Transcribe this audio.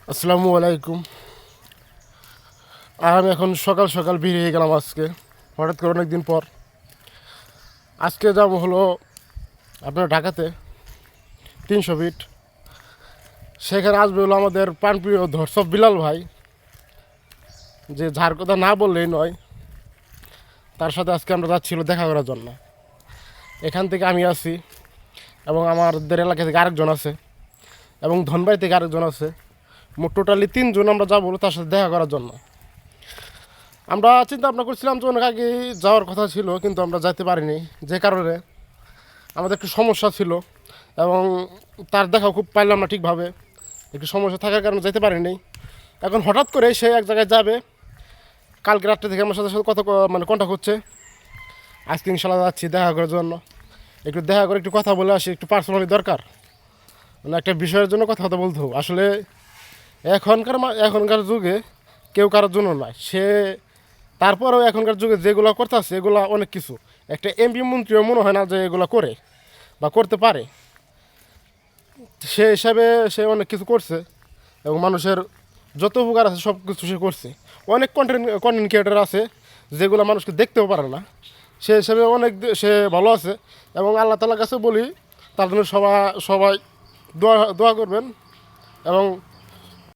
আসসালামু আলাইকুম। আমি এখন সকাল সকাল বেরিয়ে গেলাম আজকে, হঠাৎ করে অনেক দিন পর। আজকে যাব হলো আপনার ঢাকাতে 300 ফিট। সেখানে আসবে হলো আমাদের প্রাণপ্রিয় ধর্ষক বিলাল ভাই, যে যার কথা না বললেই নয়। তার সাথে আজকে আমরা যাচ্ছিল দেখা করার জন্য। এখান থেকে আমি আছি এবং আমাদের এলাকা থেকে আরেকজন আছে এবং ধনবাড়ি থেকে আরেকজন আছে। মোট টোটালি 3 জন আমরা যাবো তার সাথে দেখা করার জন্য। আমরা চিন্তা ভাবনা করছিলাম যে অনেক আগে যাওয়ার কথা ছিল, কিন্তু আমরা যাইতে পারিনি, যে কারণে আমাদের একটু সমস্যা ছিল এবং তার দেখাও খুব পাইলাম না ঠিকভাবে। একটু সমস্যা থাকার কারণে যেতে পারিনি। এখন হঠাৎ করে সে এক জায়গায় যাবে, কালকে রাত্রে থেকে আমার সাথে সাথে কথা কন্ট্যাক্ট হচ্ছে। আজকে ইনশাল্লাহ যাচ্ছি দেখা করার জন্য। একটু দেখা করে একটু কথা বলে আসি, একটু পার্সোনালি দরকার, মানে একটা বিষয়ের জন্য কথা বলতে হবে। আসলে এখনকার যুগে কেউ কারোর জন্য নয় সে। তারপরেও এখনকার যুগে যেগুলো করতেছে এগুলো অনেক কিছু। একটা এমপি মন্ত্রীও মনে হয় না যে এগুলো করে বা করতে পারে। সে হিসাবে সে অনেক কিছু করছে এবং মানুষের যত উপকার আছে সব কিছু সে করছে। অনেক কন্টেন্ট ক্রিয়েটার আছে যেগুলো মানুষকে দেখতেও পারে না। সে হিসাবে সে ভালো আছে এবং আল্লাহ তাআলার কাছে বলি তার জন্য সবাই দোয়া দোয়া করবেন এবং